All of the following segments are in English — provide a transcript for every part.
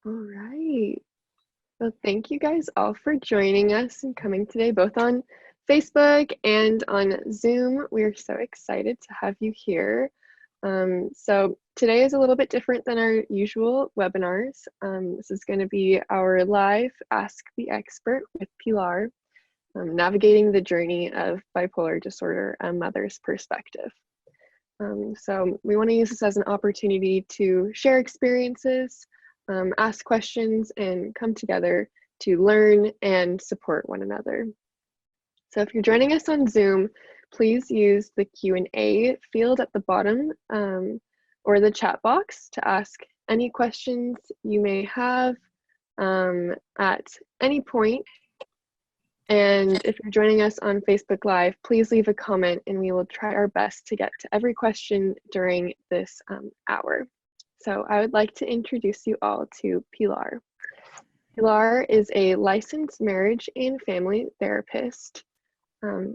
All right. Well, thank you guys all for joining us and coming today, both on Facebook and on Zoom. We are so excited to have you here. So today is a little bit different than our usual webinars. This is going to be our live Ask the Expert with Pilar, navigating the journey of bipolar disorder, a mother's perspective. So we want to use this as an opportunity to share experiences, ask questions, and come together to learn and support one another. So if you're joining us on Zoom, please use the Q&A field at the bottom or the chat box to ask any questions you may have at any point. And if you're joining us on Facebook Live, please leave a comment and we will try our best to get to every question during this hour. So I would like to introduce you all to Pilar. Pilar is a licensed marriage and family therapist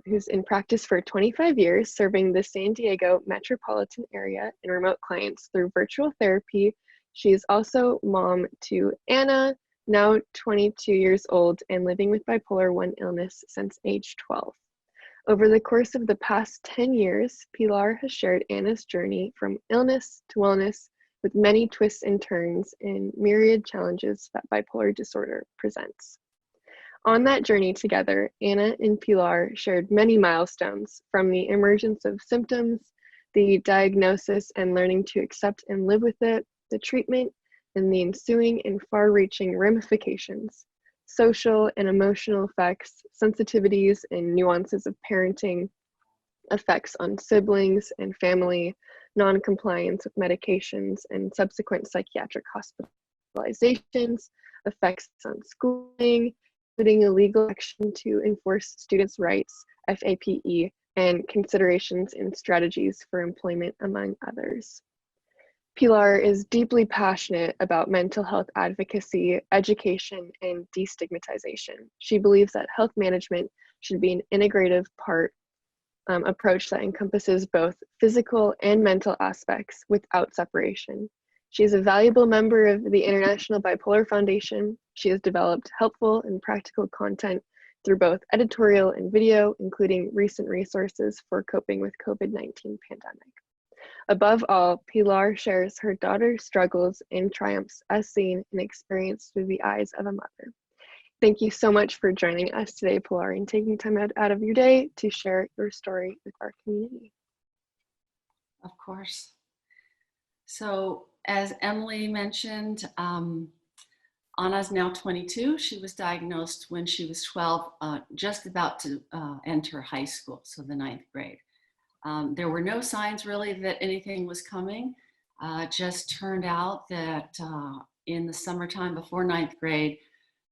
who's in practice for 25 years, serving the San Diego metropolitan area and remote clients through virtual therapy. She is also mom to Anna, now 22 years old and living with bipolar 1 illness since age 12. Over the course of the past 10 years, Pilar has shared Anna's journey from illness to wellness with many twists and turns and myriad challenges that bipolar disorder presents. On that journey together, Anna and Pilar shared many milestones, from the emergence of symptoms, the diagnosis and learning to accept and live with it, the treatment, and the ensuing and far-reaching ramifications, social and emotional effects, sensitivities and nuances of parenting, effects on siblings and family, non-compliance with medications and subsequent psychiatric hospitalizations, effects on schooling, including illegal action to enforce students' rights, FAPE, and considerations and strategies for employment, among others. Pilar is deeply passionate about mental health advocacy, education, and de-stigmatization. She believes that health management should be an integrative approach that encompasses both physical and mental aspects without separation. She is a valuable member of the International Bipolar Foundation. She has developed helpful and practical content through both editorial and video, including recent resources for coping with COVID-19 pandemic. Above all, Pilar shares her daughter's struggles and triumphs as seen and experienced through the eyes of a mother. Thank you so much for joining us today, Pilar, and taking time out of your day to share your story with our community. Of course. So as Emily mentioned, Anna's now 22. She was diagnosed when she was 12, just about to enter high school, so the 9th grade. There were no signs really that anything was coming. Just turned out that in the summertime before 9th grade,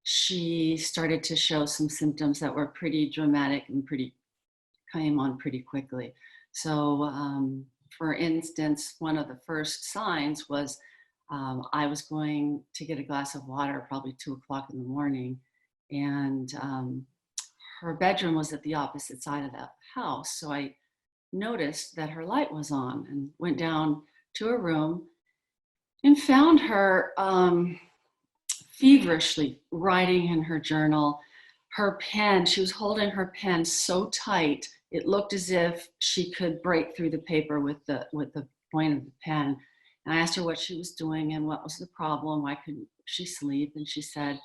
she started to show some symptoms that were pretty dramatic and came on pretty quickly. So for instance, one of the first signs was I was going to get a glass of water, probably 2 o'clock in the morning, and her bedroom was at the opposite side of the house. So I noticed that her light was on and went down to her room and found her feverishly writing in her journal. Her pen, she was holding her pen so tight, it looked as if she could break through the paper with the point of the pen. And I asked her what she was doing and what was the problem. Why couldn't she sleep? And she said,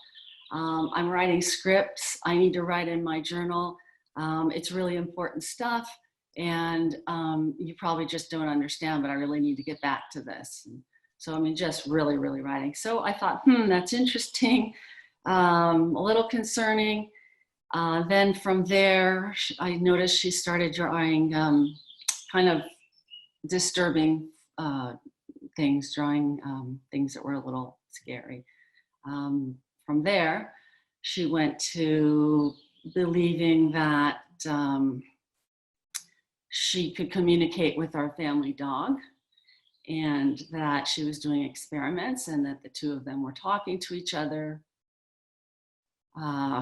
I'm writing scripts. I need to write in my journal. It's really important stuff. And you probably just don't understand, but I really need to get back to this. And so, I mean, just really, really writing. So I thought, that's interesting, a little concerning. Then from there, I noticed she started drawing kind of disturbing things, drawing things that were a little scary. From there, she went to believing that she could communicate with our family dog, and that she was doing experiments and that the two of them were talking to each other.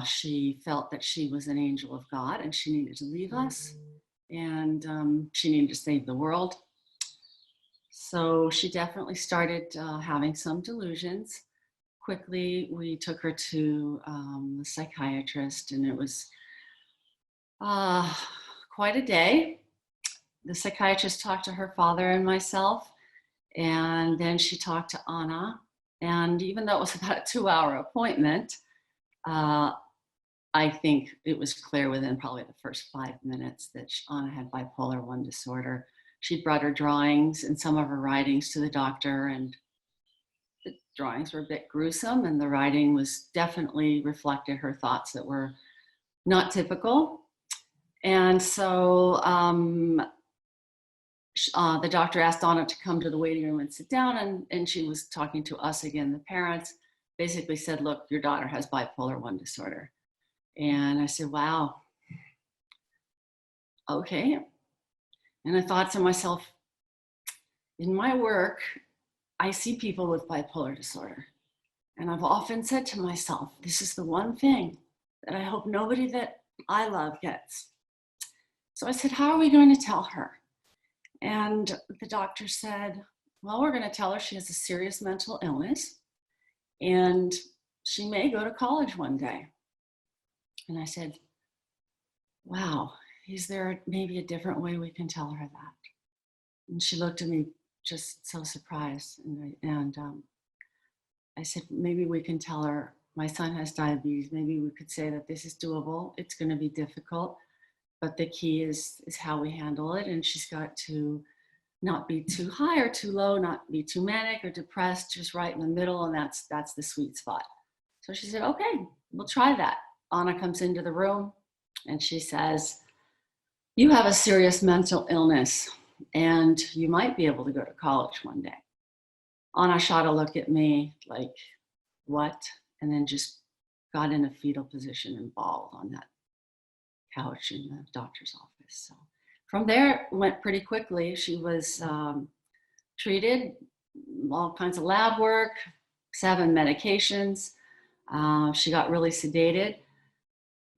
She felt that she was an angel of God and she needed to leave us, and she needed to save the world. So she definitely started having some delusions. quickly we took her to the psychiatrist, and it was quite a day. The psychiatrist talked to her father and myself, and then she talked to Anna. And even though it was about a 2-hour appointment, I think it was clear within probably the first 5 minutes that Anna had bipolar 1 disorder. She'd brought her drawings and some of her writings to the doctor, and the drawings were a bit gruesome, and the writing was definitely reflected her thoughts that were not typical. And so the doctor asked Anna to come to the waiting room and sit down, and she was talking to us again, the parents, basically said, look, your daughter has bipolar 1 disorder. And I said, wow, okay. And I thought to myself, in my work, I see people with bipolar disorder. And I've often said to myself, this is the one thing that I hope nobody that I love gets. So I said, how are we going to tell her? And the doctor said, well, we're going to tell her she has a serious mental illness and she may go to college one day. And I said, wow, is there maybe a different way we can tell her that? And she looked at me just so surprised. And I said, maybe we can tell her my son has diabetes. Maybe we could say that this is doable. It's going to be difficult, but the key is how we handle it. And she's got to not be too high or too low, not be too manic or depressed, just right in the middle. And that's the sweet spot. So she said, okay, we'll try that. Anna comes into the room and she says, you have a serious mental illness and you might be able to go to college one day. Anna shot a look at me like, what? And then just got in a fetal position and bawled on that couch in the doctor's office. So from there, it went pretty quickly. She was treated, all kinds of lab work, 7 medications. She got really sedated.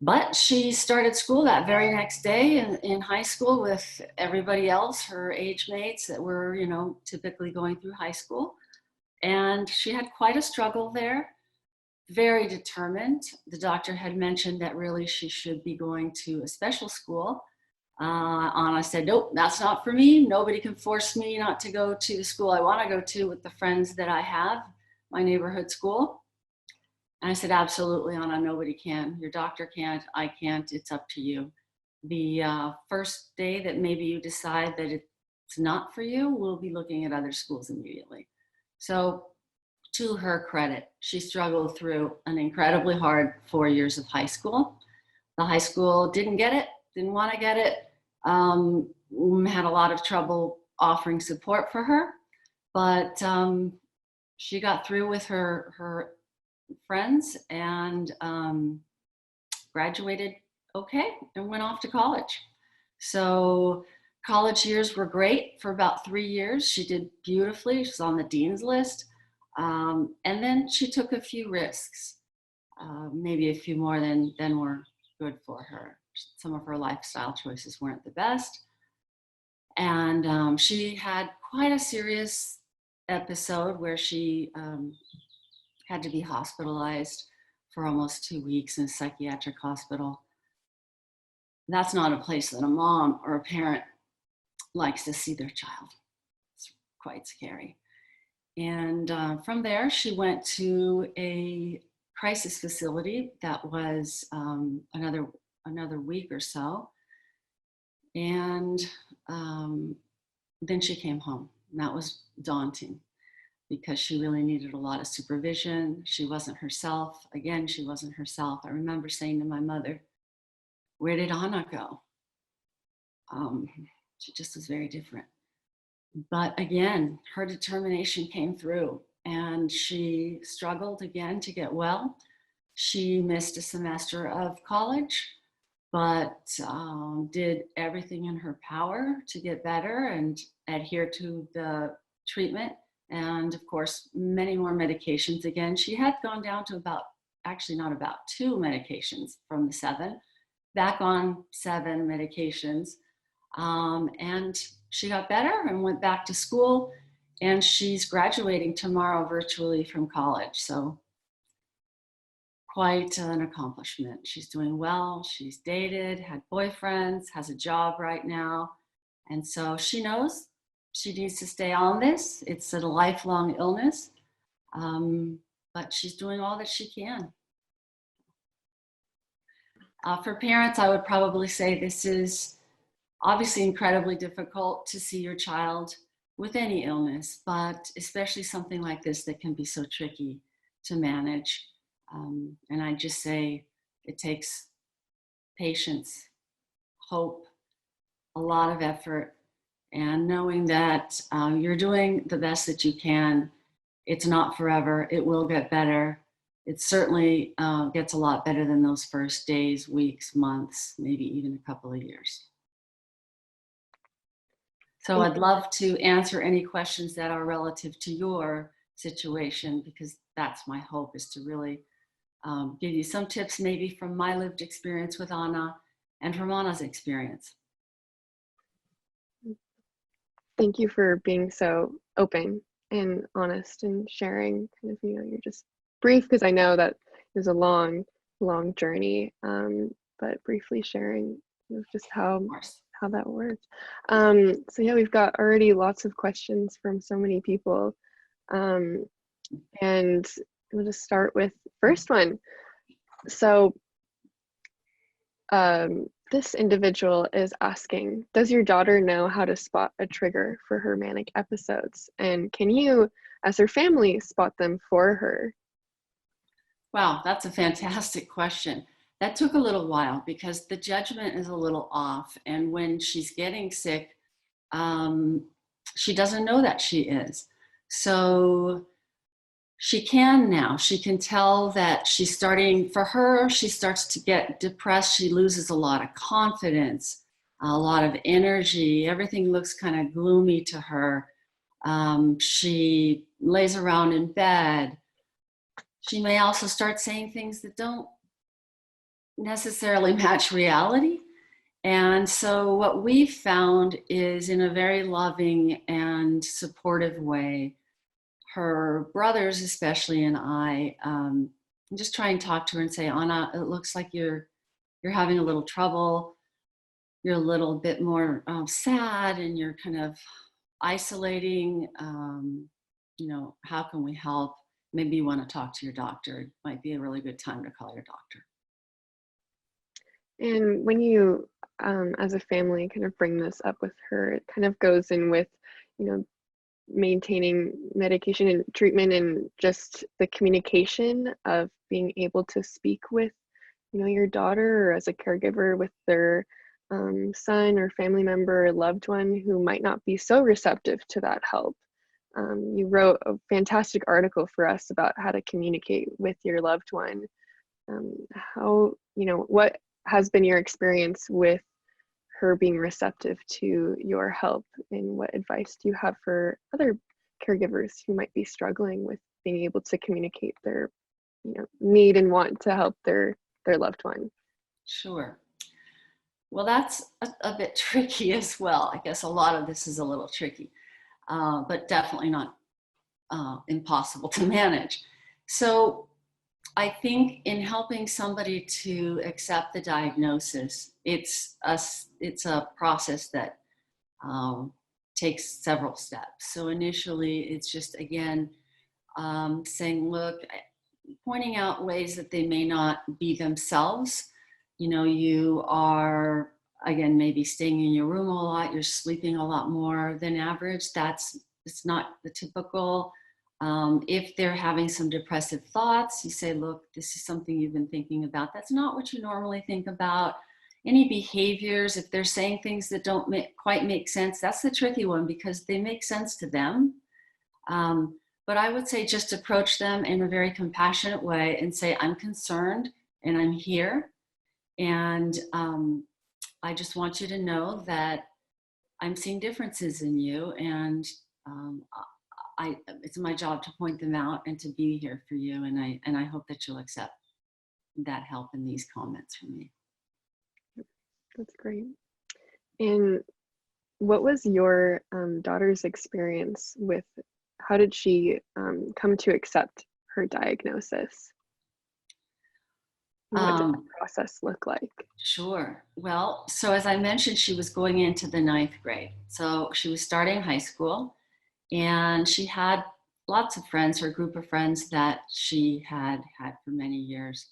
But she started school that very next day in high school with everybody else, her age mates that were, typically going through high school. And she had quite a struggle there, very determined. The doctor had mentioned that really she should be going to a special school. Anna said, nope, that's not for me. Nobody can force me not to go to the school I want to go to with the friends that I have, my neighborhood school. And I said, absolutely, Anna, nobody can. Your doctor can't, I can't, it's up to you. The first day that maybe you decide that it's not for you, we'll be looking at other schools immediately. So to her credit, she struggled through an incredibly hard 4 years of high school. The high school didn't get it, didn't want to get it, had a lot of trouble offering support for her, but she got through with her friends and graduated okay and went off to college. So college years were great for about 3 years. She did beautifully. She was on the dean's list. And then she took a few risks, maybe a few more than were good for her. Some of her lifestyle choices weren't the best. And she had quite a serious episode where she had to be hospitalized for almost 2 weeks in a psychiatric hospital. That's not a place that a mom or a parent likes to see their child. It's quite scary. And from there, she went to a crisis facility that was another week or so. And then she came home. And that was daunting because she really needed a lot of supervision. She wasn't herself. Again, she wasn't herself. I remember saying to my mother, where did Anna go? She just was very different. But again, her determination came through and she struggled again to get well. She missed a semester of college, but did everything in her power to get better and adhere to the treatment. And of course, many more medications. Again, she had gone down to not about 2 medications from the 7, back on 7 medications. And she got better and went back to school, and she's graduating tomorrow virtually from college. So quite an accomplishment. She's doing well. She's dated, had boyfriends, has a job right now. And so she knows she needs to stay on this. It's a lifelong illness, but she's doing all that she can. For parents, I would probably say this is obviously incredibly difficult to see your child with any illness, but especially something like this that can be so tricky to manage. And I just say it takes patience, hope, a lot of effort, and knowing that you're doing the best that you can. It's not forever. It will get better. It certainly gets a lot better than those first days, weeks, months, maybe even a couple of years. So I'd love to answer any questions that are relative to your situation, because that's my hope, is to really give you some tips maybe from my lived experience with Anna and from Anna's experience. Thank you for being so open and honest and sharing kind of, you're just brief, because I know that it was a long journey, but briefly sharing just how that works. So yeah, we've got already lots of questions from so many people, and we'll just start with first one. So this individual is asking, does your daughter know how to spot a trigger for her manic episodes? And can you, as her family, spot them for her? Wow, that's a fantastic question. That took a little while because the judgment is a little off. And when she's getting sick, she doesn't know that she is. So she can now. She can tell that she's starting, for her, she starts to get depressed. She loses a lot of confidence, a lot of energy. Everything looks kind of gloomy to her. She lays around in bed. She may also start saying things that don't necessarily match reality. And so what we've found is, in a very loving and supportive way, her brothers especially and I just try and talk to her and say, Anna, it looks like you're having a little trouble. You're a little bit more sad, and you're kind of isolating. How can we help? Maybe you want to talk to your doctor. It might be a really good time to call your doctor. And when you, as a family, kind of bring this up with her, it kind of goes in with, maintaining medication and treatment, and just the communication of being able to speak with, your daughter, or as a caregiver with their son or family member or loved one who might not be so receptive to that help. You wrote a fantastic article for us about how to communicate with your loved one. What has been your experience with her being receptive to your help, and what advice do you have for other caregivers who might be struggling with being able to communicate their need and want to help their loved one? Sure. Well, that's a bit tricky as well. I guess a lot of this is a little tricky, but definitely not impossible to manage. So I think in helping somebody to accept the diagnosis, it's a process that takes several steps. So initially, it's just, again, saying, look, pointing out ways that they may not be themselves. You are, again, maybe staying in your room a lot, you're sleeping a lot more than average. It's not the typical. If they're having some depressive thoughts, you say, look, this is something you've been thinking about. That's not what you normally think about. Any behaviors, if they're saying things that don't quite make sense, that's the tricky one, because they make sense to them. But I would say just approach them in a very compassionate way and say, I'm concerned and I'm here. And I just want you to know that I'm seeing differences in you, and it's my job to point them out and to be here for you. And I hope that you'll accept that help in these comments from me. That's great. And what was your daughter's experience with, how did she come to accept her diagnosis? What did that process look like? Sure. Well, so as I mentioned, she was going into the ninth grade. So she was starting high school, and she had lots of friends, her group of friends that she had had for many years.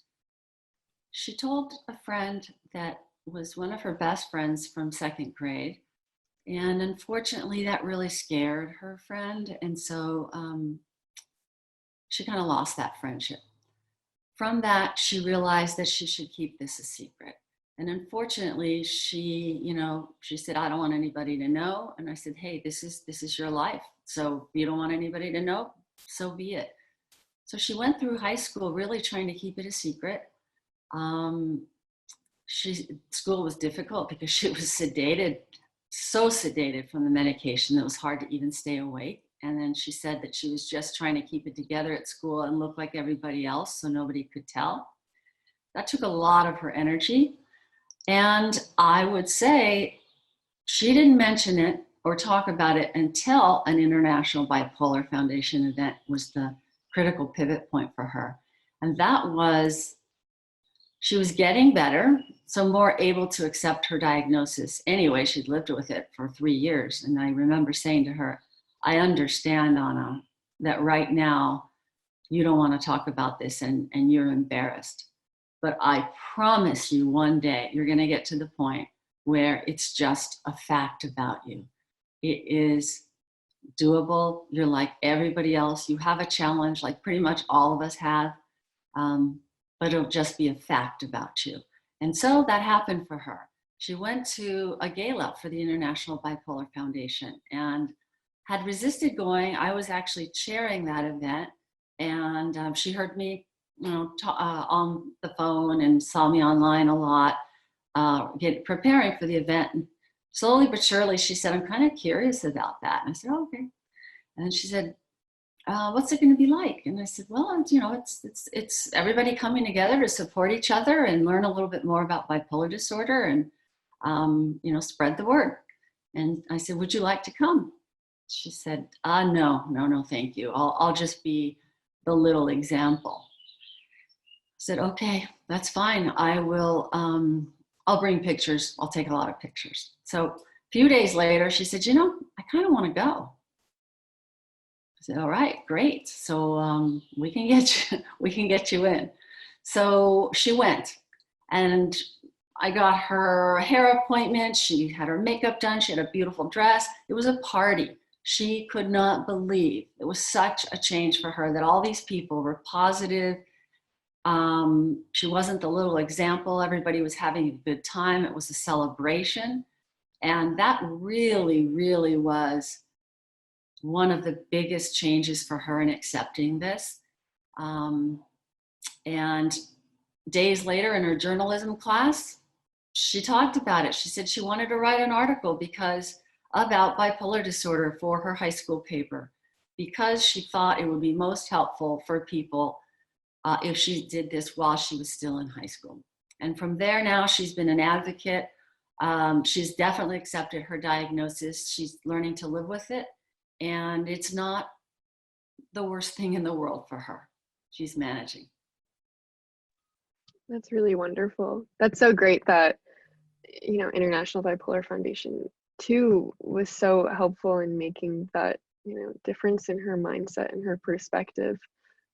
She told a friend that was one of her best friends from second grade. And unfortunately, that really scared her friend. And so she kind of lost that friendship. From that, she realized that she should keep this a secret. And unfortunately, she said, I don't want anybody to know. And I said, hey, this is your life. So if you don't want anybody to know, so be it. So she went through high school really trying to keep it a secret. Um, School was difficult because she was sedated, so sedated from the medication that it was hard to even stay awake. And then she said that she was just trying to keep it together at school and look like everybody else so nobody could tell. That took a lot of her energy. And I would say she didn't mention it or talk about it until an International Bipolar Foundation event was the critical pivot point for her. And that was, she was getting better, so more able to accept her diagnosis. Anyway, she'd lived with it for 3 years. And I remember saying to her, I understand, Anna, that right now you don't want to talk about this and you're embarrassed. But I promise you one day you're going to get to the point where it's just a fact about you. It is doable. You're like everybody else. You have a challenge like pretty much all of us have, but it'll just be a fact about you. And so that happened for her. She went to a gala for the International Bipolar Foundation and had resisted going. I was actually chairing that event, and she heard me, on the phone and saw me online a lot, preparing for the event. And slowly but surely, she said, "I'm kind of curious about that." And I said, "Oh, okay." And she said, "What's it going to be like?" And I said, "Well, it's everybody coming together to support each other and learn a little bit more about bipolar disorder and spread the word." And I said, "Would you like to come?" She said, No, thank you. I'll just be the little example." I said, "Okay, that's fine. I will. I'll bring pictures. I'll take a lot of pictures." So a few days later, she said, "I kind of want to go." I said, "All right, great. So we can get you in." So she went, and I got her hair appointment. She had her makeup done. She had a beautiful dress. It was a party. She could not believe it was such a change for her that all these people were positive. She wasn't the little example. Everybody was having a good time. It was a celebration. And that really, really was one of the biggest changes for her in accepting this. And days later in her journalism class, she talked about it. She said she wanted to write an article about bipolar disorder for her high school paper because she thought it would be most helpful for people if she did this while she was still in high school. And from there now, she's been an advocate. She's definitely accepted her diagnosis. She's learning to live with it. And it's not the worst thing in the world for her. She's managing. That's really wonderful. That's so great that, International Bipolar Foundation too was so helpful in making that, difference in her mindset and her perspective.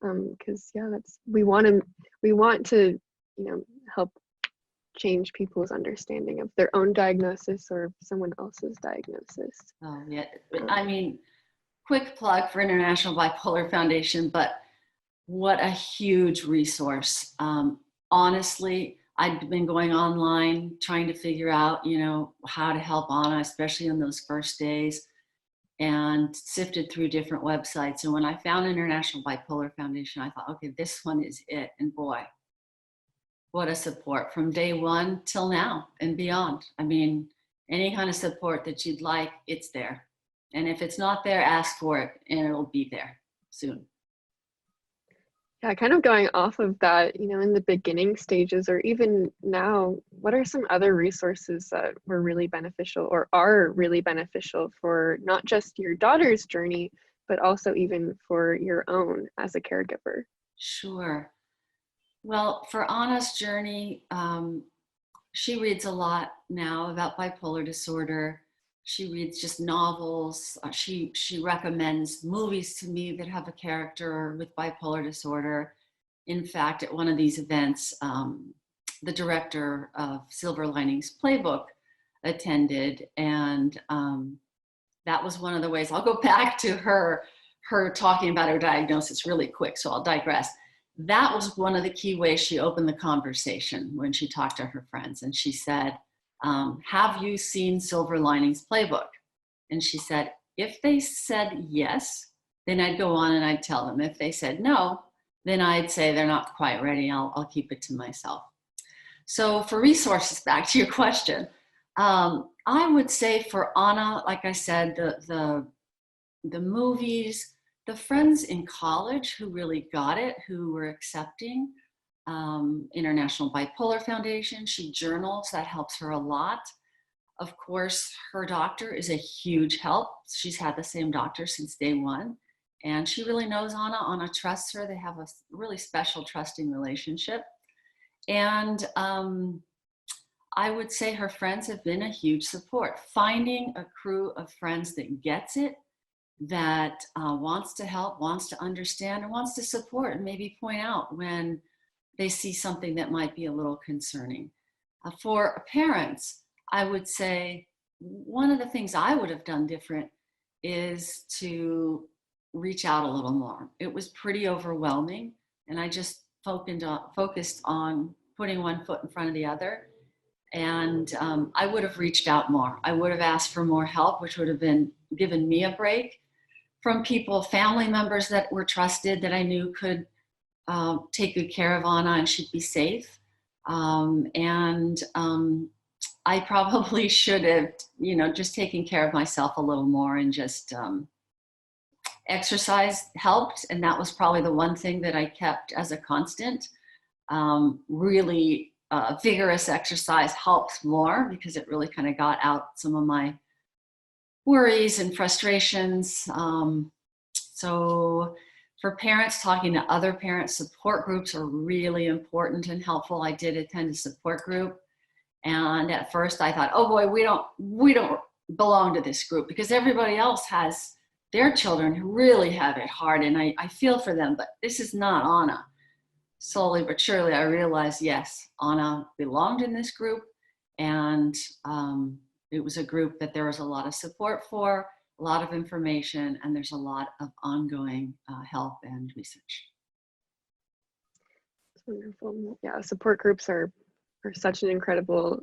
Because we want to, help change people's understanding of their own diagnosis or someone else's diagnosis. Oh, yeah. I mean, quick plug for International Bipolar Foundation, but what a huge resource. Honestly, I'd been going online trying to figure out, how to help Anna, especially in those first days, and sifted through different websites. And when I found International Bipolar Foundation, I thought, okay, this one is it. And boy, what a support from day one till now and beyond. I mean, any kind of support that you'd like, it's there. And if it's not there, ask for it and it'll be there soon. Yeah, kind of going off of that, in the beginning stages or even now, what are some other resources that were really beneficial or are really beneficial for not just your daughter's journey, but also even for your own as a caregiver? Sure. Well, for Anna's journey, she reads a lot now about bipolar disorder. She reads just novels. She recommends movies to me that have a character with bipolar disorder. In fact, at one of these events, the director of Silver Linings Playbook attended, and that was one of the ways. I'll go back to her talking about her diagnosis really quick, so I'll digress. That was one of the key ways she opened the conversation when she talked to her friends. And she said, have you seen Silver Linings Playbook? And she said, if they said yes, then I'd go on and I'd tell them. If they said no, then I'd say they're not quite ready. I'll keep it to myself. So for resources, back to your question, I would say for Anna, like I said, the movies, the friends in college who really got it, who were accepting, International Bipolar Foundation, she journals, that helps her a lot. Of course, her doctor is a huge help. She's had the same doctor since day one, and she really knows Anna. Anna trusts her. They have a really special trusting relationship. And I would say her friends have been a huge support. Finding a crew of friends that gets it, that wants to help, wants to understand, and wants to support and maybe point out when they see something that might be a little concerning. For parents, I would say one of the things I would have done different is to reach out a little more. It was pretty overwhelming, and I just focused on putting one foot in front of the other. And I would have reached out more. I would have asked for more help, which would have been given me a break from people, family members that were trusted, that I knew could take good care of Anna and she'd be safe. I probably should have, just taken care of myself a little more, and just exercise helped. And that was probably the one thing that I kept as a constant. Really vigorous exercise helps more, because it really kind of got out some of my worries and frustrations. So for parents, talking to other parents, support groups are really important and helpful. I did attend a support group, and at first I thought, oh boy, we don't belong to this group, because everybody else has their children who really have it hard, and I feel for them, but this is not Anna. Slowly but surely I realized, yes, Anna belonged in this group, and it was a group that there was a lot of support for, a lot of information, and there's a lot of ongoing help and research. It's wonderful. Yeah, support groups are such an incredible,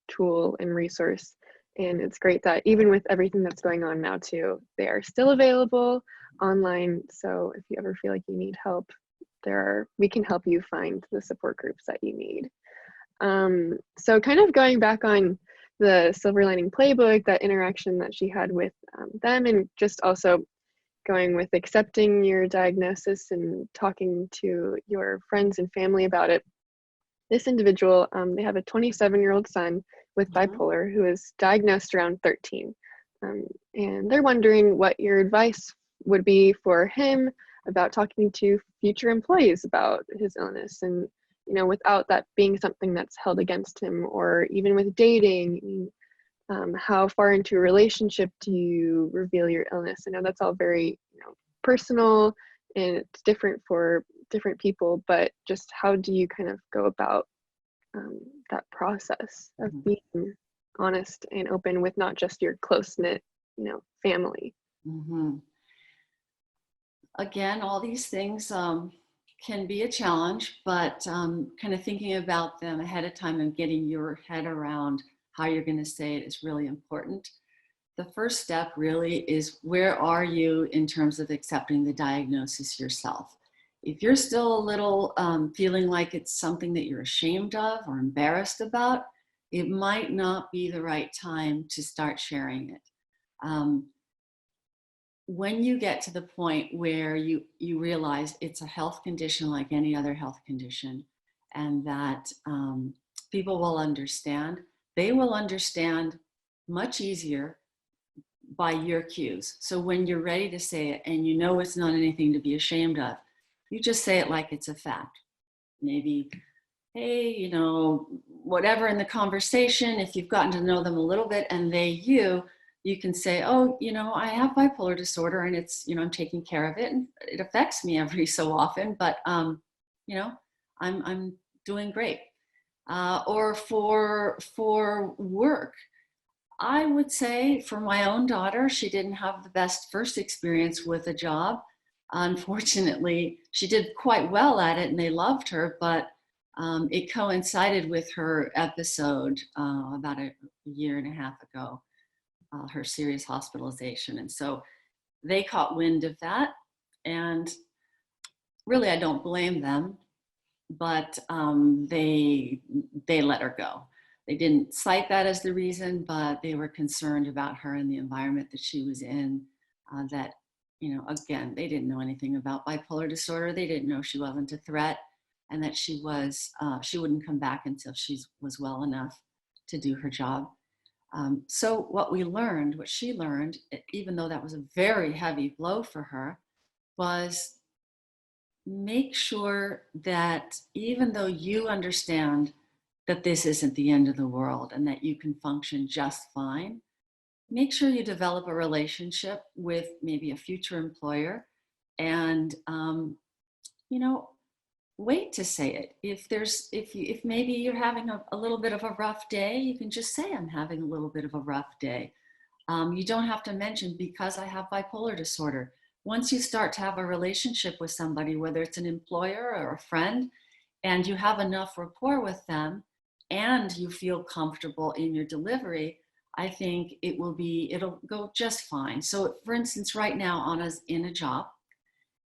tool and resource. And it's great that even with everything that's going on now too, they are still available online. So if you ever feel like you need help, we can help you find the support groups that you need. So kind of going back on the Silver Lining Playbook, that interaction that she had with them, and just also going with accepting your diagnosis and talking to your friends and family about it. This individual, they have a 27-year-old son with bipolar who is diagnosed around 13. And they're wondering what your advice would be for him about talking to future employees about his illness, and without that being something that's held against him, or even with dating. How far into a relationship do you reveal your illness? I know that's all very personal, and it's different for different people, but just how do you kind of go about that process of being honest and open with not just your close-knit family? Again, all these things can be a challenge, but kind of thinking about them ahead of time and getting your head around how you're going to say it is really important. The first step really is, where are you in terms of accepting the diagnosis yourself? If you're still a little feeling like it's something that you're ashamed of or embarrassed about, it might not be the right time to start sharing it. When you get to the point where you realize it's a health condition like any other health condition, and that people will understand, they will understand much easier by your cues. So when you're ready to say it, and it's not anything to be ashamed of, you just say it like it's a fact. maybe, hey, you know, whatever in the conversation, if you've gotten to know them a little bit and you can say, oh, you know, I have bipolar disorder and it's, you know, I'm taking care of it and it affects me every so often, but, you know, I'm doing great. Or for work, I would say for my own daughter, she didn't have the best first experience with a job. Unfortunately, she did quite well at it and they loved her, but it coincided with her episode about a year and a half ago, her serious hospitalization. And so they caught wind of that. And really, I don't blame them, but they let her go. They didn't cite that as the reason, but they were concerned about her and the environment that she was in. That, you know, again, they didn't know anything about bipolar disorder. They didn't know she wasn't a threat, and that she wouldn't come back until she was well enough to do her job. So what she learned, even though that was a very heavy blow for her, was make sure that even though you understand that this isn't the end of the world and that you can function just fine, make sure you develop a relationship with maybe a future employer and, you know, wait to say it. If maybe you're having a little bit of a rough day, you can just say, I'm having a little bit of a rough day. You don't have to mention because I have bipolar disorder. Once you start to have a relationship with somebody, whether it's an employer or a friend, and you have enough rapport with them and you feel comfortable in your delivery, I think it'll go just fine. So for instance, right now, Anna's in a job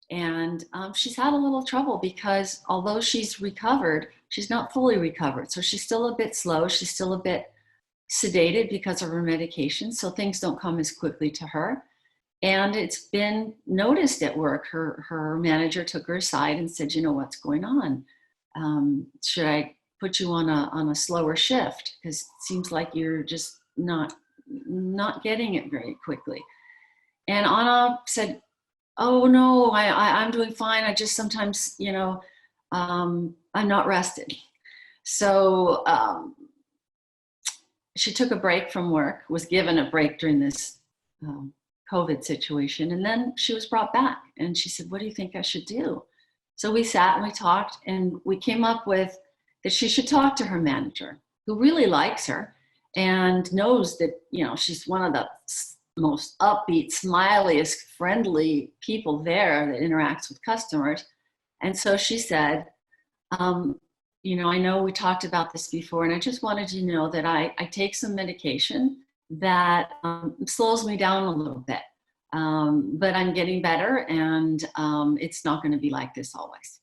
and she's had a little trouble because although she's recovered, she's not fully recovered. So she's still a bit slow. She's still a bit sedated because of her medication. So things don't come as quickly to her. And it's been noticed at work. Her manager took her aside and said, you know, what's going on? Should I put you on a slower shift? Because it seems like you're just not getting it very quickly. And Anna said, oh no, I'm doing fine. I just sometimes, you know, I'm not rested. So she took a break from work, was given a break during this COVID situation. And then she was brought back and she said, what do you think I should do? So we sat and we talked and we came up with that she should talk to her manager, who really likes her and knows that, you know, she's one of the most upbeat, smiliest, friendly people there that interacts with customers. And so she said, you know, I know we talked about this before, and I just wanted you to know that I take some medication that slows me down a little bit, but I'm getting better, and it's not going to be like this always.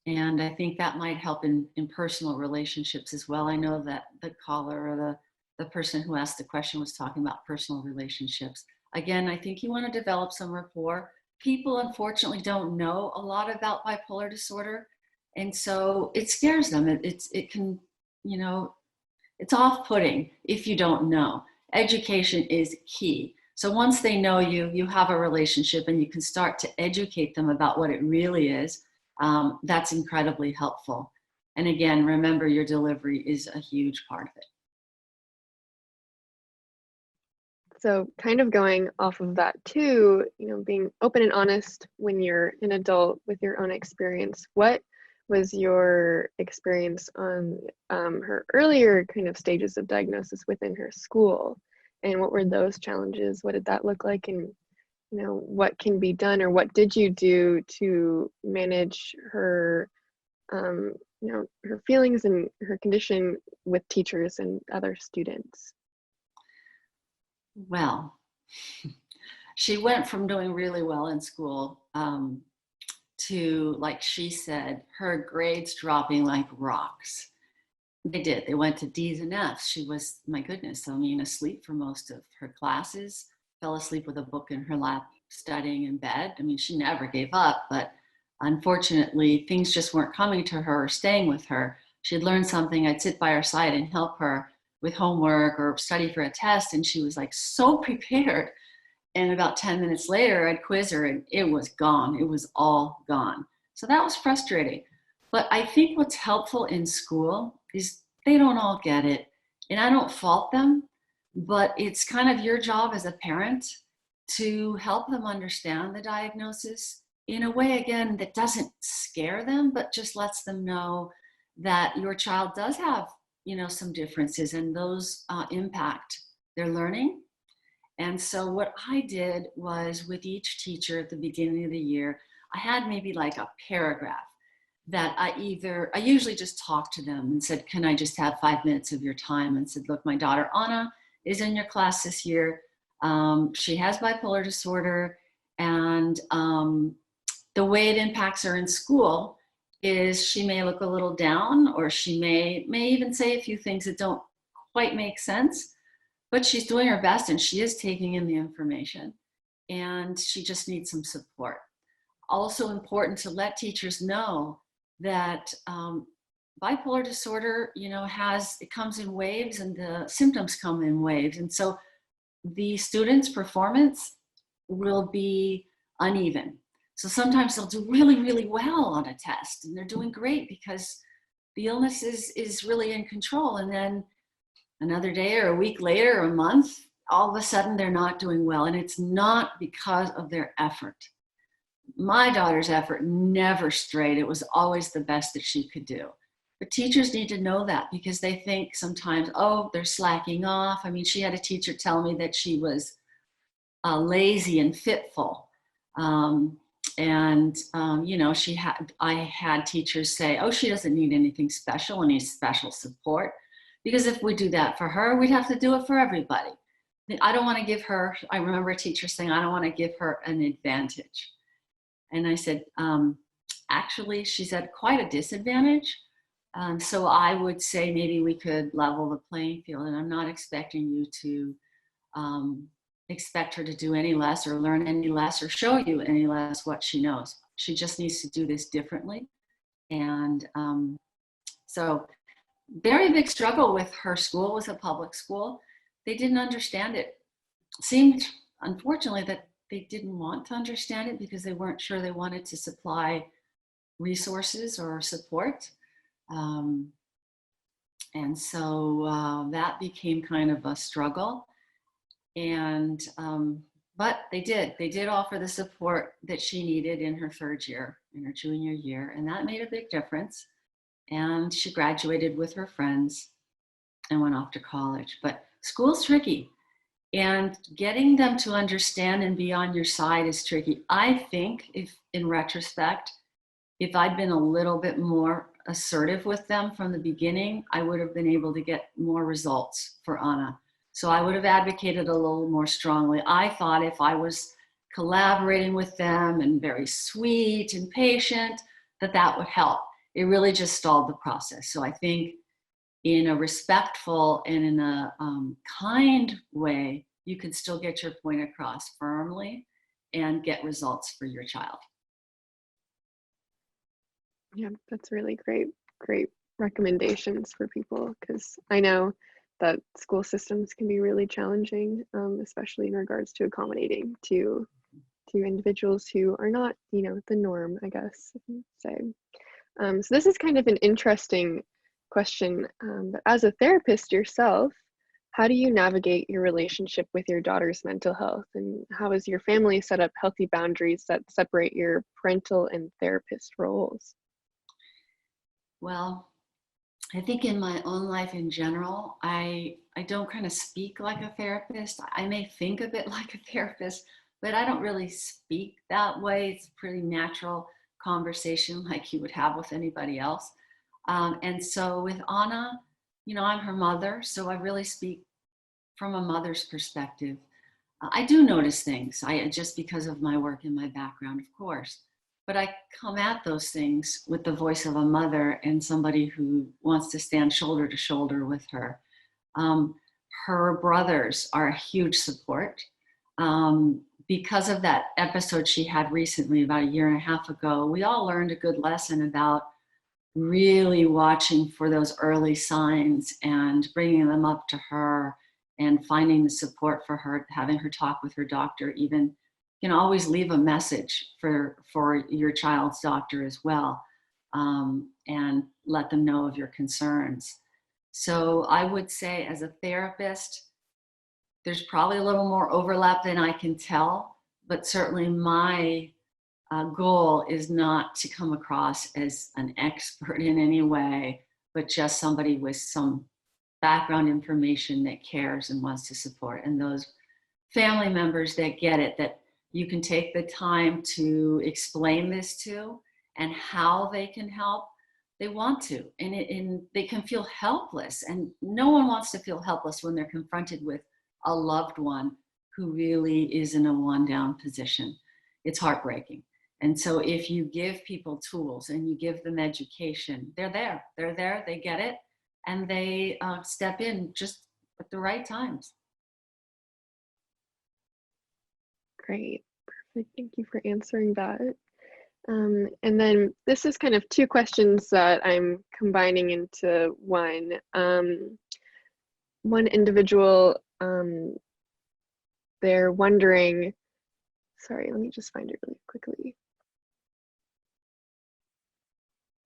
And I think that might help in personal relationships as well. I know that the caller or the person who asked the question was talking about personal relationships. Again, I think you want to develop some rapport. People, unfortunately, don't know a lot about bipolar disorder. And so it scares them. It can, you know, it's off-putting if you don't know. Education is key. So once they know you, you have a relationship and you can start to educate them about what it really is. That's incredibly helpful. And again, remember your delivery is a huge part of it. So kind of going off of that too, you know, being open and honest when you're an adult with your own experience. What was your experience on her earlier kind of stages of diagnosis within her school? And what were those challenges? What did that look like? And, you know, what can be done or what did you do to manage her, you know, her feelings and her condition with teachers and other students? Well, she went from doing really well in school to, like she said, her grades dropping like rocks. They did. They went to D's and F's. She was, my goodness, I mean, asleep for most of her classes, fell asleep with a book in her lap, studying in bed. I mean, she never gave up, but unfortunately, things just weren't coming to her or staying with her. She'd learned something, I'd sit by her side and help her with homework or study for a test, and she was like so prepared. And about 10 minutes later, I'd quiz her and it was gone. It was all gone. So that was frustrating. But I think what's helpful in school is they don't all get it. And I don't fault them, but it's kind of your job as a parent to help them understand the diagnosis in a way, again, that doesn't scare them, but just lets them know that your child does have, some differences, and those impact their learning. And so what I did was, with each teacher at the beginning of the year, I had maybe like a paragraph that I usually just talked to them and said, can I just have 5 minutes of your time? And said, look, my daughter Anna is in your class this year. She has bipolar disorder, and the way it impacts her in school is she may look a little down, or she may even say a few things that don't quite make sense, but she's doing her best and she is taking in the information, and she just needs some support. Also important to let teachers know that bipolar disorder, it comes in waves, and the symptoms come in waves. And so the student's performance will be uneven. So sometimes they'll do really, really well on a test, and they're doing great because the illness is really in control. And then another day or a week later or a month, all of a sudden they're not doing well. And it's not because of their effort. My daughter's effort never strayed. It was always the best that she could do. But teachers need to know that, because they think sometimes, oh, they're slacking off. I mean, she had a teacher tell me that she was lazy and fitful. I had teachers say, oh, she doesn't need anything special and needs special support. Because if we do that for her, we'd have to do it for everybody. I don't want to give her, I remember a teacher saying, I don't want to give her an advantage. And I said, actually, she's at quite a disadvantage. So I would say maybe we could level the playing field, and I'm not expecting you to expect her to do any less or learn any less or show you any less what she knows. She just needs to do this differently. And so very big struggle with her school. Was a public school. They didn't understand it. It seemed, unfortunately, that they didn't want to understand it because they weren't sure they wanted to supply resources or support. And so that became kind of a struggle. And, but they did offer the support that she needed in her third year, in her junior year. And that made a big difference. And she graduated with her friends and went off to college. But school's tricky. And getting them to understand and be on your side is tricky. I think, if in retrospect, if I'd been a little bit more assertive with them from the beginning, I would have been able to get more results for Anna. So I would have advocated a little more strongly. I thought if I was collaborating with them and very sweet and patient, that would help. It really just stalled the process. So I think in a respectful and in a kind way, you can still get your point across firmly and get results for your child. Yeah, that's really great recommendations for people, because I know that school systems can be really challenging, especially in regards to accommodating to individuals who are not, the norm, I guess, if you say. So this is kind of an interesting question, but as a therapist yourself, how do you navigate your relationship with your daughter's mental health? And how has your family set up healthy boundaries that separate your parental and therapist roles? Well, I think in my own life in general, I don't kind of speak like a therapist. I may think a bit like a therapist, but I don't really speak that way. It's a pretty natural conversation like you would have with anybody else. And so with Anna, I'm her mother, so I really speak from a mother's perspective. I do notice things, just because of my work and my background, of course. But I come at those things with the voice of a mother and somebody who wants to stand shoulder to shoulder with her. Her brothers are a huge support. Because of that episode she had recently, about a year and a half ago, we all learned a good lesson about really watching for those early signs and bringing them up to her and finding the support for her, having her talk with her doctor. Even, always leave a message for your child's doctor as well. and let them know of your concerns. So I would say, as a therapist, there's probably a little more overlap than I can tell, but certainly my goal is not to come across as an expert in any way, but just somebody with some background information that cares and wants to support. And those family members that get it, that you can take the time to explain this to and how they can help, they want to. And they can feel helpless. And no one wants to feel helpless when they're confronted with a loved one who really is in a one-down position. It's heartbreaking. And so if you give people tools and you give them education, they're there, they get it, and they step in just at the right times. Great, perfect. Thank you for answering that. And then this is kind of two questions that I'm combining into one. One individual, they're wondering, sorry, let me just find it really quickly.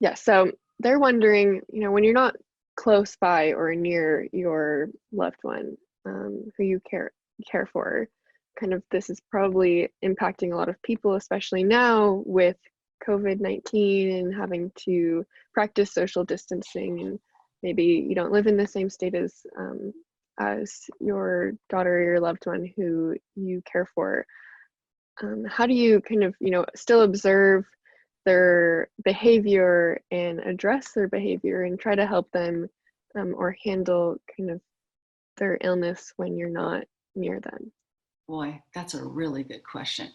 Yeah, so they're wondering, when you're not close by or near your loved one who you care for, kind of this is probably impacting a lot of people, especially now with COVID-19 and having to practice social distancing, and maybe you don't live in the same state as your daughter or your loved one who you care for. How do you kind of, still observe their behavior and address their behavior and try to help them or handle kind of their illness when you're not near them? Boy, that's a really good question.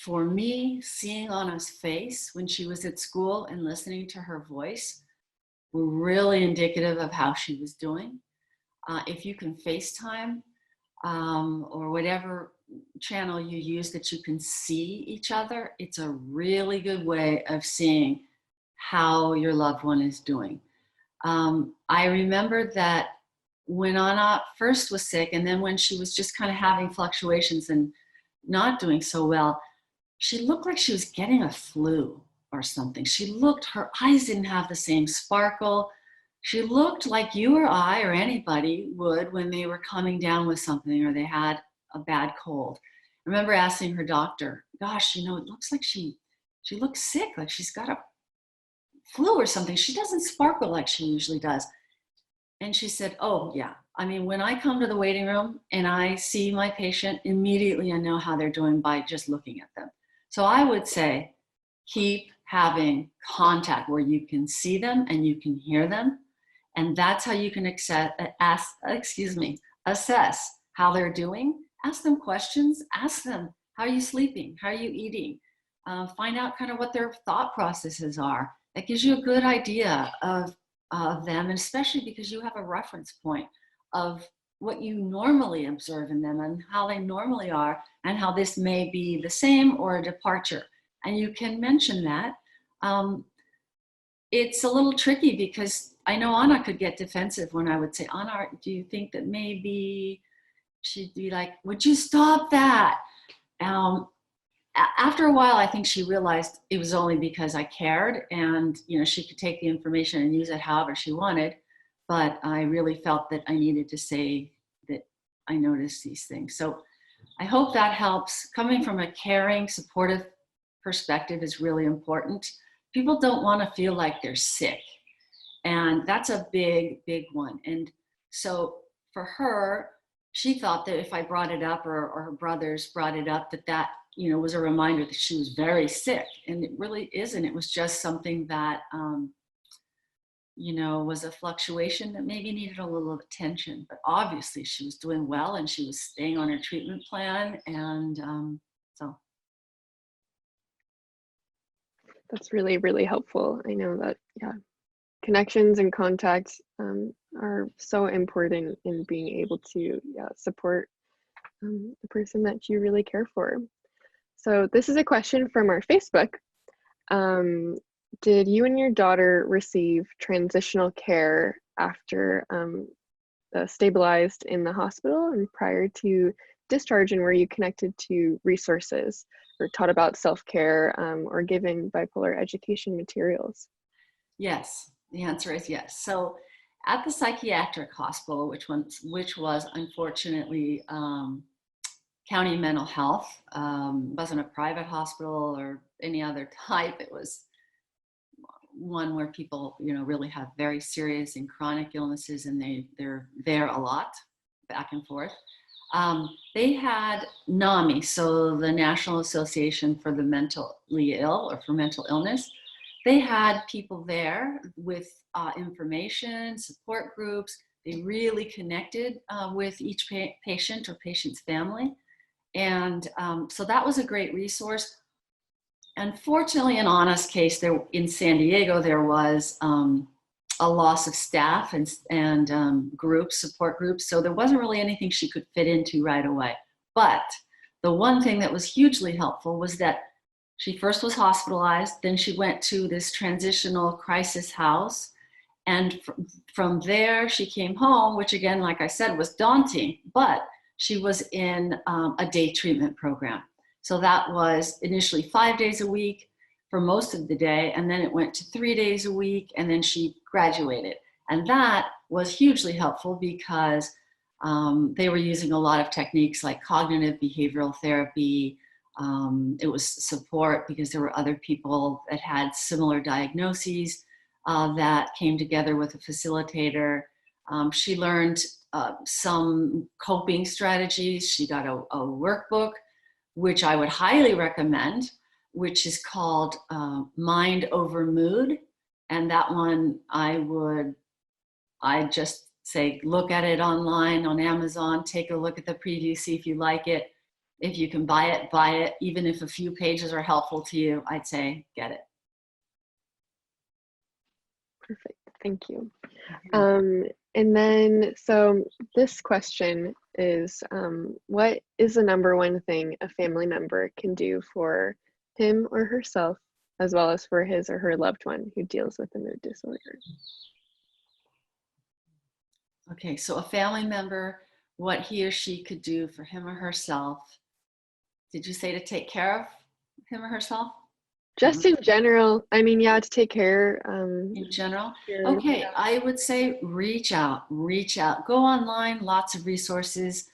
For me, seeing Anna's face when she was at school and listening to her voice were really indicative of how she was doing. If you can FaceTime or whatever channel you use that you can see each other, it's a really good way of seeing how your loved one is doing. I remember that when Anna first was sick, and then when she was just kind of having fluctuations and not doing so well, she looked like she was getting a flu or something. Her eyes didn't have the same sparkle. She looked like you or I or anybody would when they were coming down with something or they had a bad cold. I remember asking her doctor, gosh, it looks like she looks sick, like she's got a flu or something. She doesn't sparkle like she usually does. And she said, oh yeah, when I come to the waiting room and I see my patient, immediately I know how they're doing by just looking at them. So I would say, keep having contact where you can see them and you can hear them. And that's how you can assess how they're doing. Ask them questions, ask them, how are you sleeping? How are you eating? Find out kind of what their thought processes are. That gives you a good idea of them, and especially because you have a reference point of what you normally observe in them and how they normally are, and how this may be the same or a departure. And you can mention that. It's a little tricky because I know Anna could get defensive when I would say, Anna, do you think that maybe she'd be like, would you stop that? After a while, I think she realized it was only because I cared, and she could take the information and use it however she wanted. But I really felt that I needed to say that I noticed these things. So I hope that helps. Coming from a caring, supportive perspective is really important. People don't want to feel like they're sick. And that's a big, big one. And so for her, she thought that if I brought it up or her brothers brought it up, that was a reminder that she was very sick. And it really isn't. It was just something that, was a fluctuation that maybe needed a little attention. But obviously she was doing well and she was staying on her treatment plan. And so. That's really, really helpful. I know that, connections and contacts are so important in being able to support the person that you really care for. So this is a question from our Facebook. Did you and your daughter receive transitional care after stabilized in the hospital and prior to discharge, and were you connected to resources or taught about self-care or given bipolar education materials? Yes, the answer is yes. So at the psychiatric hospital, which was unfortunately county mental health, wasn't a private hospital or any other type. It was one where people, really have very serious and chronic illnesses, and they're there a lot, back and forth. They had NAMI, so the National Association for the Mentally Ill, or for mental illness. They had people there with information, support groups. They really connected with each patient or patient's family. And so that was a great resource. Unfortunately, in Anna's case, there in San Diego, there was a loss of staff and groups, support groups. So there wasn't really anything she could fit into right away. But the one thing that was hugely helpful was that she first was hospitalized, then she went to this transitional crisis house. And from there, she came home, which again, like I said, was daunting, but she was in a day treatment program. So that was initially 5 days a week for most of the day, and then it went to 3 days a week, and then she graduated. And that was hugely helpful because they were using a lot of techniques like cognitive behavioral therapy. It was support because there were other people that had similar diagnoses that came together with a facilitator. She learned some coping strategies. She got a workbook, which I would highly recommend, which is called Mind Over Mood. And that one I'd just say, look at it online on Amazon, take a look at the preview, see if you like it. If you can buy it, buy it. Even if a few pages are helpful to you, I'd say get it. Perfect, thank you. And then, so this question is, what is the number one thing a family member can do for him or herself, as well as for his or her loved one who deals with a mood disorder? Okay, so a family member, what he or she could do for him or herself. Did you say to take care of him or herself? Just in general, I mean, yeah, to take care. In general? Your, Okay, yeah. I would say reach out. Go online, lots of resources.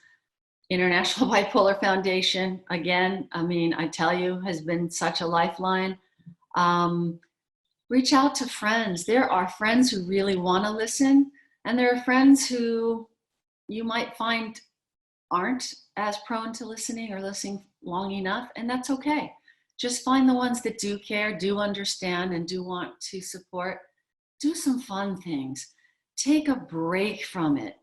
International Bipolar Foundation, again, I mean, I tell you, has been such a lifeline. Reach out to friends. There are friends who really want to listen, and there are friends who you might find aren't as prone to listening or listening long enough, and that's okay. Just find the ones that do care, do understand, and do want to support. Do some fun things. Take a break from it.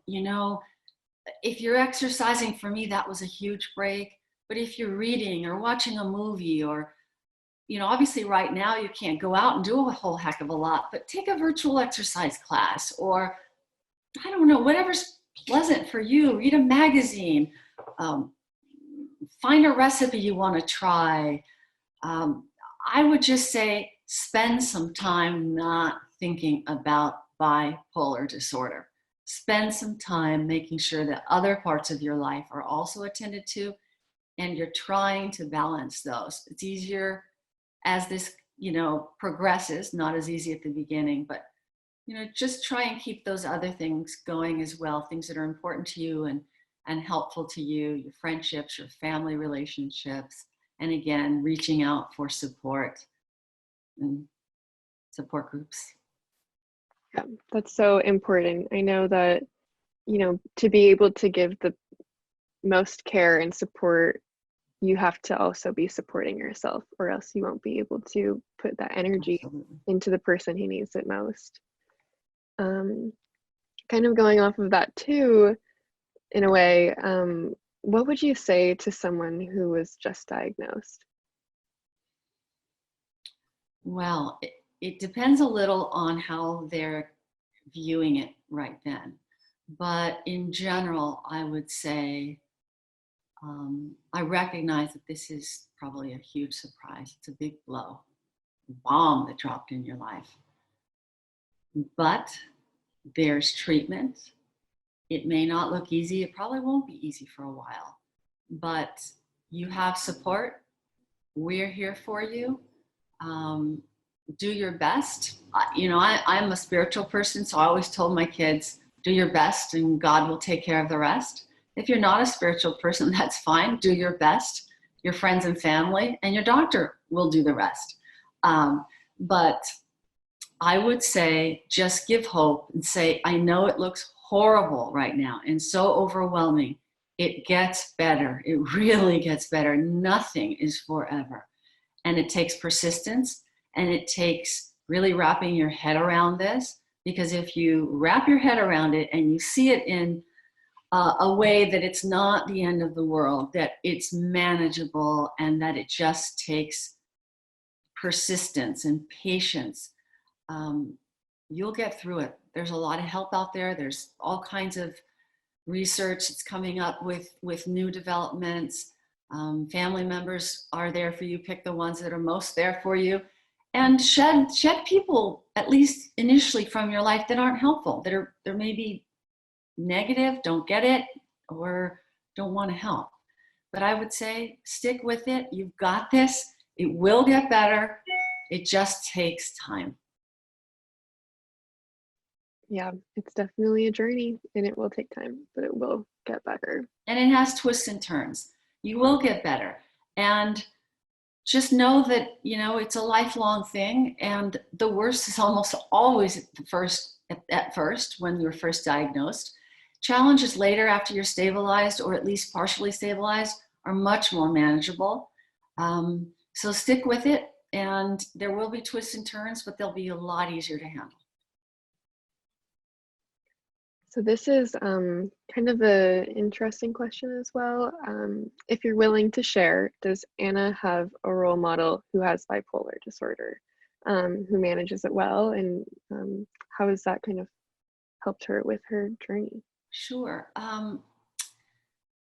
If you're exercising, for me, that was a huge break. But if you're reading or watching a movie or, obviously right now you can't go out and do a whole heck of a lot, but take a virtual exercise class, or I don't know, whatever's pleasant for you. Read a magazine, find a recipe you want to try. I would just say spend some time not thinking about bipolar disorder. Spend some time making sure that other parts of your life are also attended to, and you're trying to balance those. It's easier as this, progresses, not as easy at the beginning, but, just try and keep those other things going as well, things that are important to you and helpful to you, your friendships, your family relationships, and again, reaching out for support and support groups. Yeah, that's so important. I know that, to be able to give the most care and support, you have to also be supporting yourself, or else you won't be able to put that energy Absolutely. into the person who needs it most. Kind of going off of that too, in a way, what would you say to someone who was just diagnosed? Well, it depends a little on how they're viewing it right then. But in general, I would say I recognize that this is probably a huge surprise. It's a big blow, bomb that dropped in your life. But there's treatment. It may not look easy. It probably won't be easy for a while. But you have support. We're here for you. do your best. I'm a spiritual person, so I always told my kids, do your best and God will take care of the rest. If you're not a spiritual person, that's fine. Do your best. Your friends and family and your doctor will do the rest. But I would say just give hope and say, I know it looks horrible right now and so overwhelming. It gets better. It really gets better. Nothing is forever. And it takes persistence, and it takes really wrapping your head around this, because if you wrap your head around it and you see it in a way that it's not the end of the world, that it's manageable, and that it just takes persistence and patience, you'll get through it. There's a lot of help out there. There's all kinds of research that's coming up with new developments. Family members are there for you. Pick the ones that are most there for you, and shed people, at least initially, from your life that aren't helpful, that are they're maybe negative, don't get it, or don't want to help. But I would say stick with it. You've got this. It will get better. It just takes time. Yeah, it's definitely a journey and it will take time, but it will get better. And it has twists and turns. You will get better. And just know that, it's a lifelong thing. And the worst is almost always at first when you're first diagnosed. Challenges later, after you're stabilized, or at least partially stabilized, are much more manageable. So stick with it. And there will be twists and turns, but they'll be a lot easier to handle. So this is kind of an interesting question as well. If you're willing to share, does Anna have a role model who has bipolar disorder, who manages it well, and how has that kind of helped her with her journey? Sure.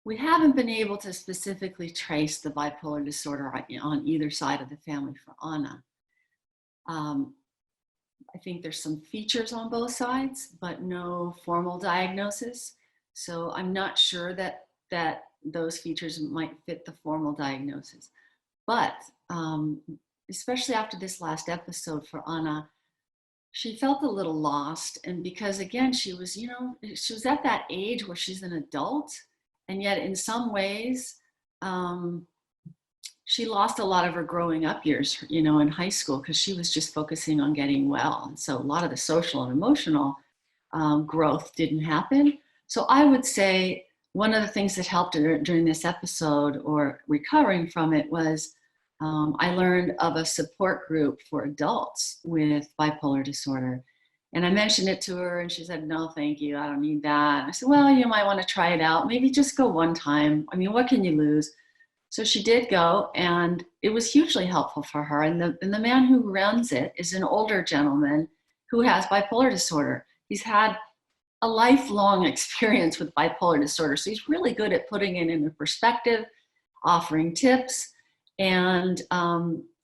We haven't been able to specifically trace the bipolar disorder on either side of the family for Anna. I think there's some features on both sides, but no formal diagnosis. So I'm not sure that those features might fit the formal diagnosis. But especially after this last episode for Anna, she felt a little lost. And because again, she was at that age where she's an adult, and yet in some ways, she lost a lot of her growing up years, in high school, because she was just focusing on getting well. And so a lot of the social and emotional growth didn't happen. So I would say one of the things that helped her during this episode, or recovering from it, was I learned of a support group for adults with bipolar disorder. And I mentioned it to her and she said, no, thank you. I don't need that. And I said, well, you might want to try it out. Maybe just go one time. I mean, what can you lose? So she did go, and it was hugely helpful for her. And the man who runs it is an older gentleman who has bipolar disorder. He's had a lifelong experience with bipolar disorder. So he's really good at putting it into perspective, offering tips, and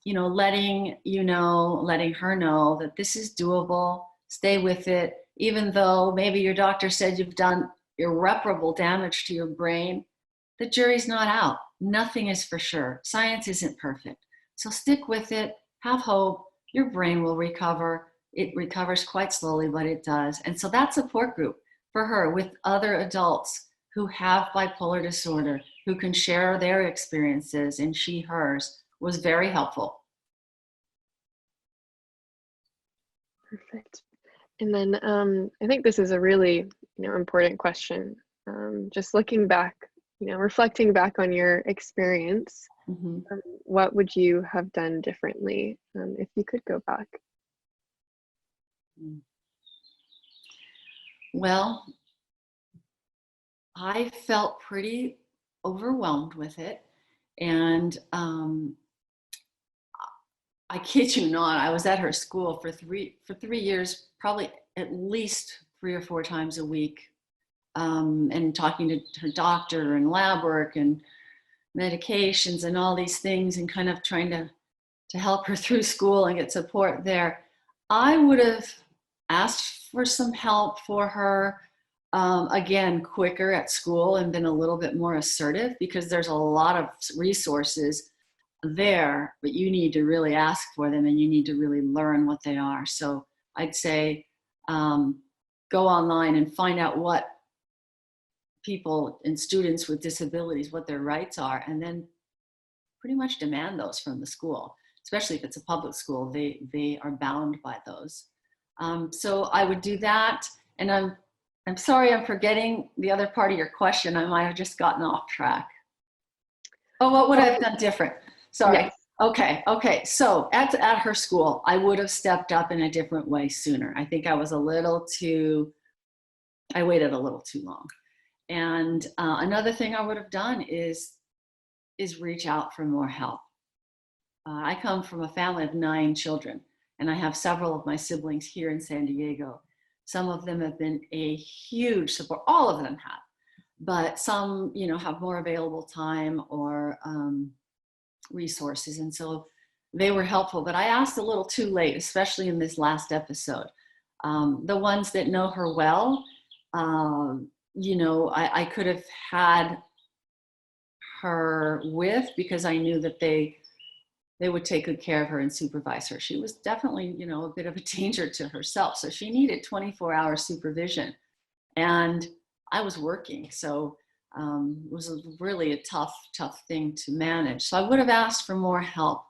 letting her know that this is doable. Stay with it, even though maybe your doctor said you've done irreparable damage to your brain. The jury's not out. Nothing is for sure. Science isn't perfect. So stick with it. Have hope. Your brain will recover. It recovers quite slowly, but it does. And so that support group for her with other adults who have bipolar disorder, who can share their experiences, and she hers, was very helpful. Perfect. And then I think this is a really important question. Just looking back, reflecting back on your experience, what would you have done differently if you could go back? Well, I felt pretty overwhelmed with it. And I kid you not, I was at her school for 3 years, probably at least 3 or 4 times a week, and talking to her doctor and lab work and medications and all these things, and kind of trying to help her through school and get support there. I would have asked for some help for her, again, quicker at school, and been a little bit more assertive, because there's a lot of resources there, but you need to really ask for them and you need to really learn what they are. So I'd say go online and find out what people and students with disabilities, what their rights are, and then pretty much demand those from the school. Especially if it's a public school, they are bound by those. So I would do that. And I'm sorry, I'm forgetting the other part of your question. I might have just gotten off track. Oh, what would I have done different? Sorry. Yes. Okay. So at her school, I would have stepped up in a different way sooner. I think I waited a little too long. And another thing I would have done is reach out for more help. I come from a family of 9 children, and I have several of my siblings here in San Diego. Some of them have been a huge support. All of them have, but some, have more available time or resources, and so they were helpful. But I asked a little too late, especially in this last episode. The ones that know her well, I could have had her with, because I knew that they would take good care of her and supervise her. She was definitely, a bit of a danger to herself. So she needed 24-hour supervision. And I was working. So it was really a tough thing to manage. So I would have asked for more help.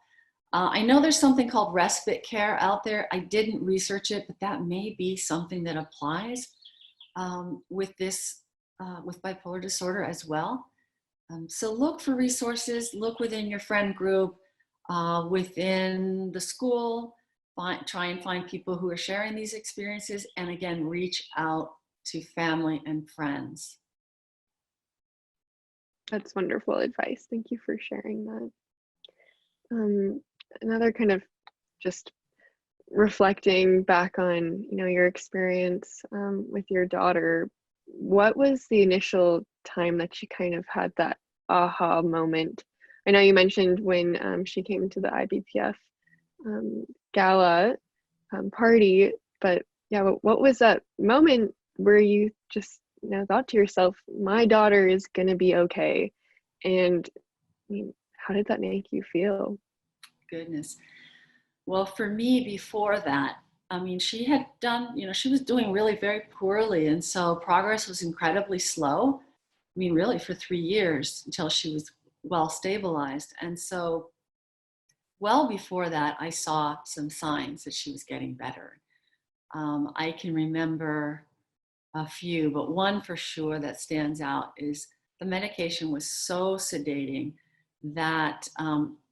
I know there's something called respite care out there. I didn't research it, but that may be something that applies with bipolar disorder as well. So look for resources, look within your friend group, within the school, try and find people who are sharing these experiences, and again, reach out to family and friends. That's wonderful advice. Thank you for sharing that. Another kind of just reflecting back on, your experience with your daughter, what was the initial time that you kind of had that aha moment? I know you mentioned when she came to the IBPF gala party, but yeah, what was that moment where you just thought to yourself, my daughter is gonna be okay? And I mean, how did that make you feel? Goodness. Well, for me, before that, she had done, she was doing really very poorly. And so progress was incredibly slow. Really for 3 years until she was well stabilized. And so well before that, I saw some signs that she was getting better. I can remember a few, but one for sure that stands out is the medication was so sedating that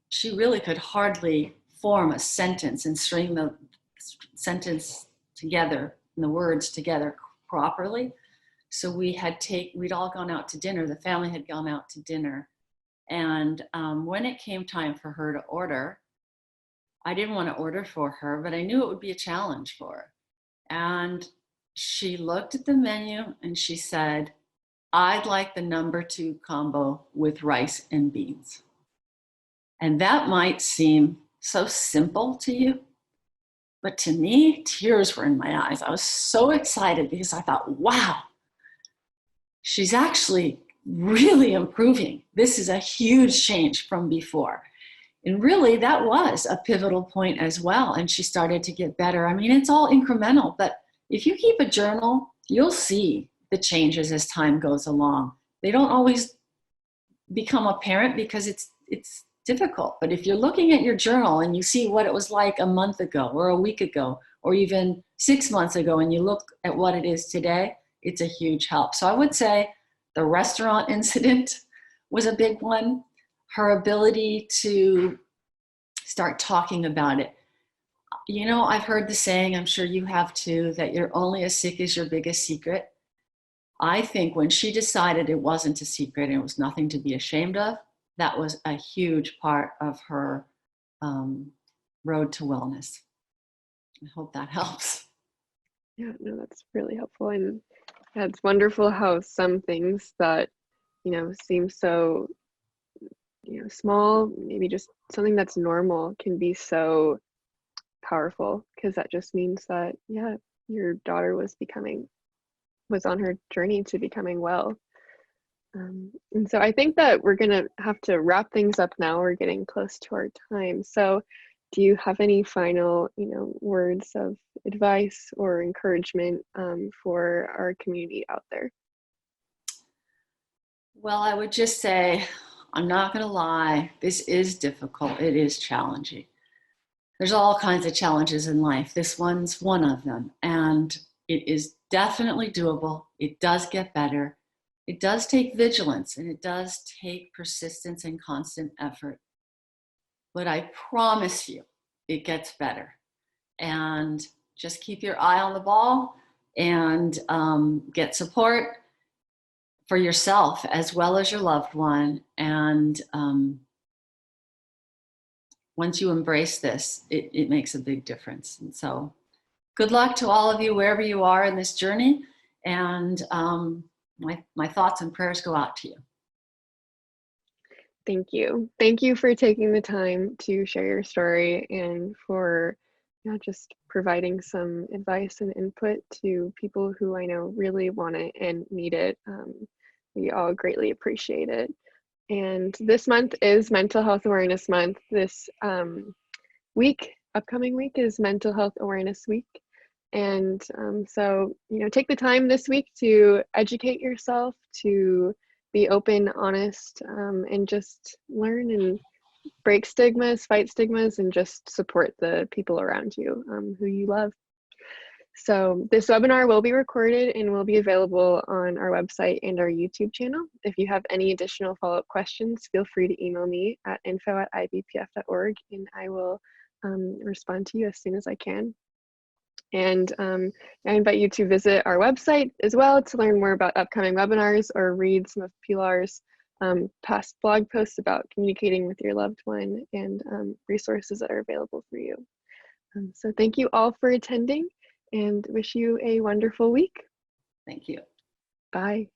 she really could hardly form a sentence and string the sentence together and the words together properly. So we'd all gone out to dinner. The family had gone out to dinner. And when it came time for her to order, I didn't want to order for her, but I knew it would be a challenge for her. And she looked at the menu and she said, I'd like the number 2 combo with rice and beans. And that might seem so simple to you, but to me, tears were in my eyes. I was so excited because I thought, wow, she's actually really improving. This is a huge change from before. And really, that was a pivotal point as well. And she started to get better. It's all incremental, but if you keep a journal, you'll see the changes as time goes along. They don't always become apparent because it's difficult. But if you're looking at your journal and you see what it was like a month ago or a week ago, or even 6 months ago, and you look at what it is today, it's a huge help. So I would say the restaurant incident was a big one. Her ability to start talking about it. I've heard the saying, I'm sure you have too, that you're only as sick as your biggest secret. I think when she decided it wasn't a secret and it was nothing to be ashamed of, that was a huge part of her road to wellness. I hope that helps. Yeah, no, that's really helpful. And yeah, it's wonderful how some things that, seem so, small, maybe just something that's normal can be so powerful, because that just means that, yeah, your daughter was on her journey to becoming well. And so I think that we're going to have to wrap things up now. We're getting close to our time. So do you have any final, words of advice or encouragement for our community out there? Well, I would just say, I'm not going to lie, this is difficult. It is challenging. There's all kinds of challenges in life. This one's one of them. And it is definitely doable. It does get better. It does take vigilance and it does take persistence and constant effort. But I promise you, it gets better. And just keep your eye on the ball and get support for yourself as well as your loved one. And once you embrace this, it makes a big difference. And so good luck to all of you wherever you are in this journey. And my thoughts and prayers go out to you. Thank you. Thank you for taking the time to share your story and for just providing some advice and input to people who I know really want it and need it. We all greatly appreciate it. And this month is Mental Health Awareness Month. This upcoming week is Mental Health Awareness Week. And so, take the time this week to educate yourself, to be open, honest, and just learn and break stigmas, fight stigmas, and just support the people around you who you love. So this webinar will be recorded and will be available on our website and our YouTube channel. If you have any additional follow-up questions, feel free to email me at info@ibpf.org and I will respond to you as soon as I can. And I invite you to visit our website as well to learn more about upcoming webinars or read some of Pilar's past blog posts about communicating with your loved one and resources that are available for you. So thank you all for attending and wish you a wonderful week. Thank you. Bye.